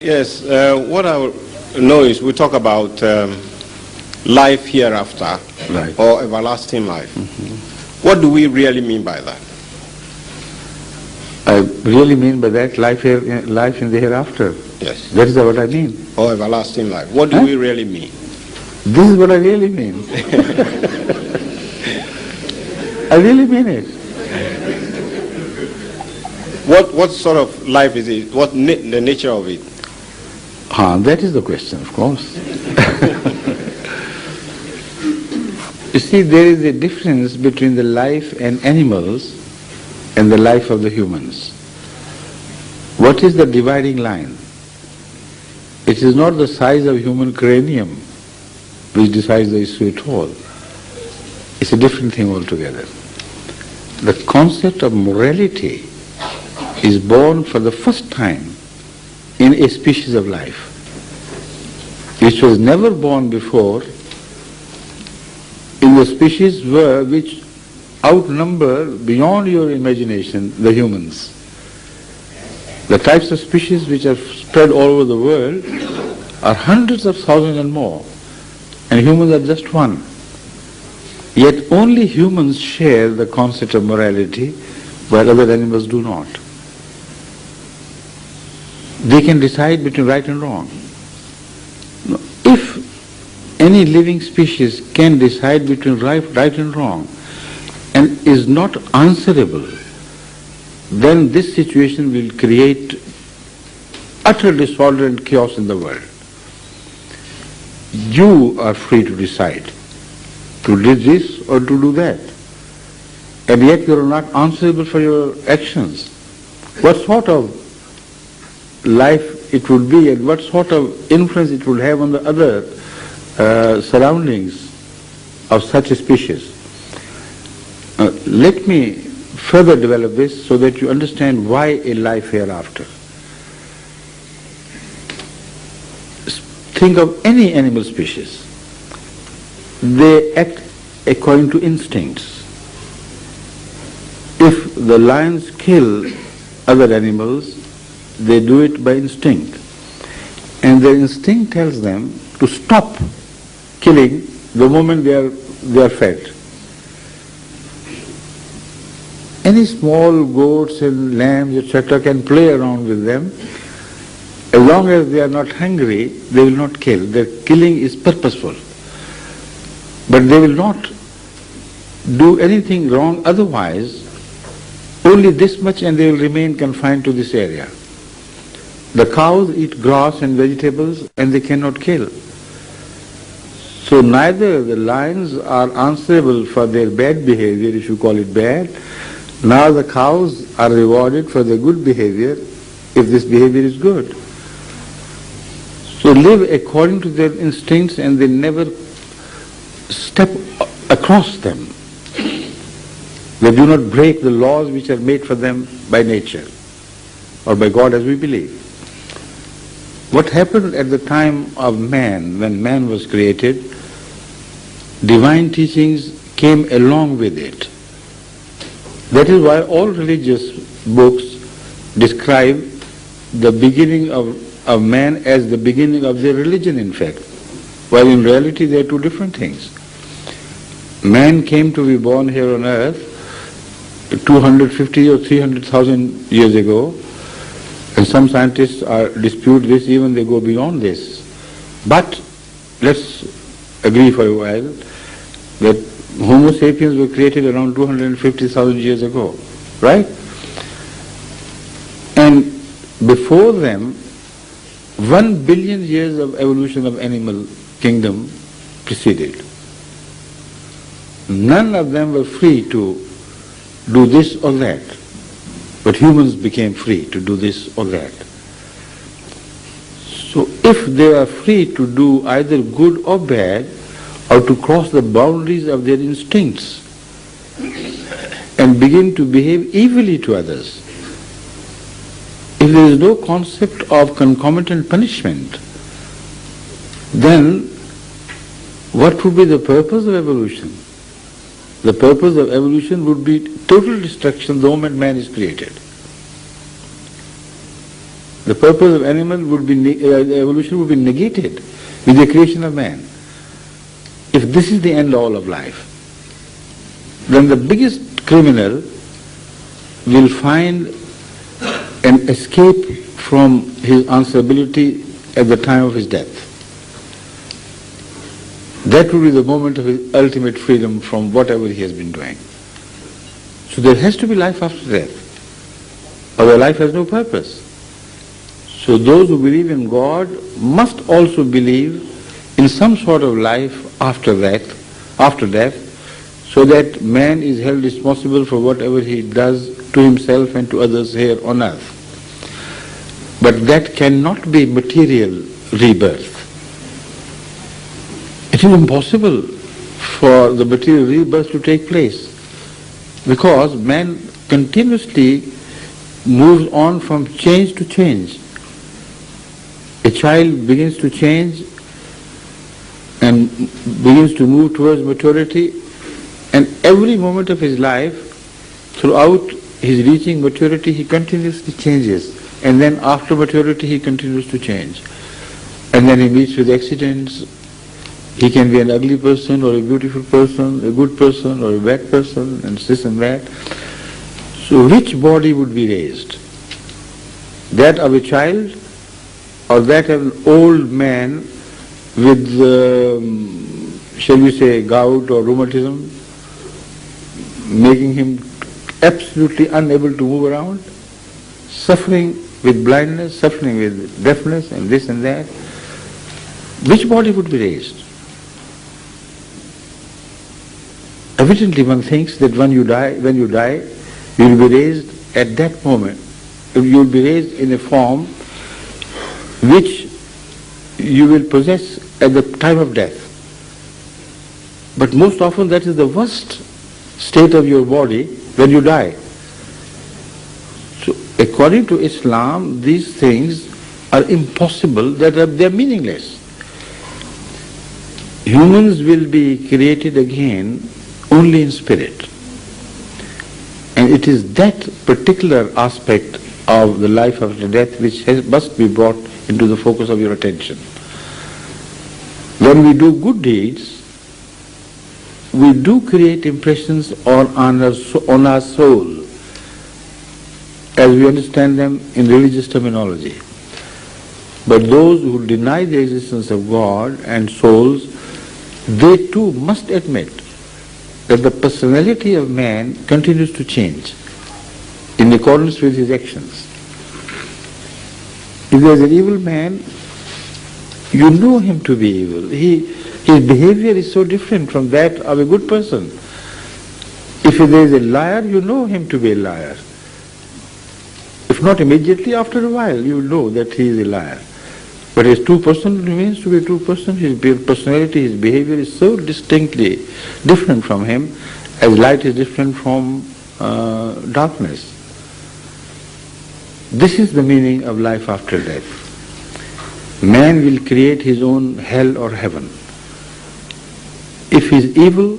Yes, what I know is we talk about life hereafter, Right. or everlasting life. What do we really mean by that? I really mean by that life in the hereafter. Yes. That is what I mean. Or everlasting life. What do we really mean? This is what I really mean. I really mean it. What sort of life is it? What the nature of it? That is the question, of course. You see, there is a difference between the life and animals and the life of the humans. What is the dividing line? It is not the size of human cranium which decides the issue at all. It's a different thing altogether. The concept of morality is born for the first time in a species of life, which was never born before in the species which outnumber beyond your imagination the humans. The types of species which are spread all over the world are hundreds of thousands and more, and humans are just one. Yet only humans share the concept of morality, while other animals do not. They can decide between right and wrong. If any living species can decide between right and wrong and is not answerable, then this situation will create utter disorder and chaos in the world. You are free to decide to do this or to do that, and yet you are not answerable for your actions. What sort of life it would be and what sort of influence it would have on the other surroundings of such a species. Let me further develop this so that you understand why a life hereafter. Think of any animal species. They act according to instincts. If the lions kill other animals, they do it by instinct. And their instinct tells them to stop killing the moment they are fed. Any small goats and lambs, etc., can play around with them. As long as they are not hungry, they will not kill. Their killing is purposeful. But they will not do anything wrong otherwise, only this much, and they will remain confined to this area. The cows eat grass and vegetables and they cannot kill. So neither the lions are answerable for their bad behavior, if you call it bad, nor the cows are rewarded for their good behavior, if this behavior is good. So live according to their instincts and they never step across them. They do not break the laws which are made for them by nature or by God as we believe. What happened at the time of man, when man was created, divine teachings came along with it. That is why all religious books describe the beginning of man as the beginning of their religion, in fact, while in reality they are two different things. Man came to be born here on earth 250 or 300,000 years ago, and some scientists dispute this, even they go beyond this. But let's agree for a while that Homo sapiens were created around 250,000 years ago, right? And before them, 1 billion years of evolution of animal kingdom preceded. None of them were free to do this or that, but humans became free to do this or that. So if they are free to do either good or bad, or to cross the boundaries of their instincts and begin to behave evilly to others, if there is no concept of concomitant punishment, then what would be the purpose of evolution? The purpose of evolution would be total destruction the moment man is created. The purpose of animal would be, evolution would be negated with the creation of man. If this is the end all of life, then the biggest criminal will find an escape from his answerability at the time of his death. That will be the moment of his ultimate freedom from whatever he has been doing. So there has to be life after death, or life has no purpose. So those who believe in God must also believe in some sort of life after death, so that man is held responsible for whatever he does to himself and to others here on earth. But that cannot be material rebirth. It is impossible for the material rebirth to take place, because man continuously moves on from change to change. A child begins to change and begins to move towards maturity, and every moment of his life, throughout his reaching maturity, he continuously changes, and then after maturity he continues to change. And then he meets with accidents. He can be an ugly person or a beautiful person, a good person or a bad person, and this and that. So which body would be raised? That of a child, or that of an old man with, shall we say, gout or rheumatism, making him absolutely unable to move around, suffering with blindness, suffering with deafness and this and that? Which body would be raised? Evidently one thinks that when you die, you will be raised at that moment. You will be raised in a form which you will possess at the time of death. But most often that is the worst state of your body when you die. So according to Islam, these things are impossible, they are meaningless. Humans will be created again only in spirit. And it is that particular aspect of the life after death which must be brought into the focus of your attention. When we do good deeds, we do create impressions on our soul, as we understand them in religious terminology. But those who deny the existence of God and souls, they too must admit that the personality of man continues to change in accordance with his actions. If there is an evil man, you know him to be evil. His behavior is so different from that of a good person. If there is a liar, you know him to be a liar. If not immediately, after a while, you know that he is a liar. But his true person remains to be a true person. His personality, his behavior is so distinctly different from him, as light is different from darkness. This is the meaning of life after death. Man will create his own hell or heaven. If he is evil,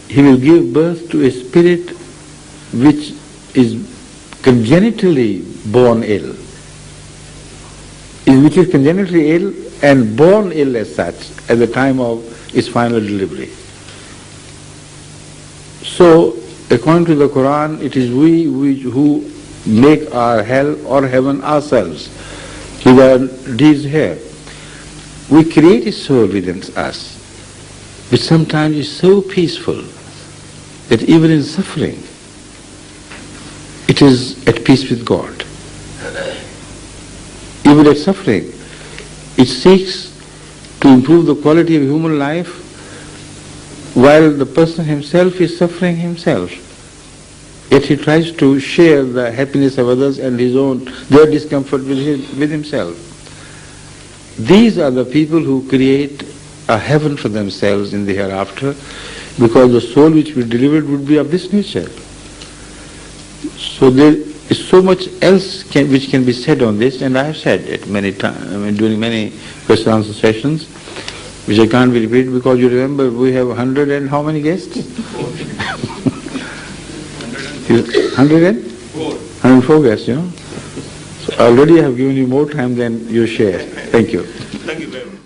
he will give birth to a spirit which is congenitally born ill, which is congenitally ill and born ill as such at the time of its final delivery. So, according to the Quran, it is we who make our hell or heaven ourselves with our deeds here. We create a soul within us, which sometimes is so peaceful that even in suffering, it is at peace with God. Even at suffering, it seeks to improve the quality of human life while the person himself is suffering himself. Yet he tries to share the happiness of others and their discomfort with himself. These are the people who create a heaven for themselves in the hereafter, because the soul which we delivered would be of this nature. So there is so much else which can be said on this, and I have said it many times, during many question answer sessions, which I can't be repeated because you remember we have 100 and how many guests? 104 guests, So Already I have given you more time than you share. Thank you. Thank you very much.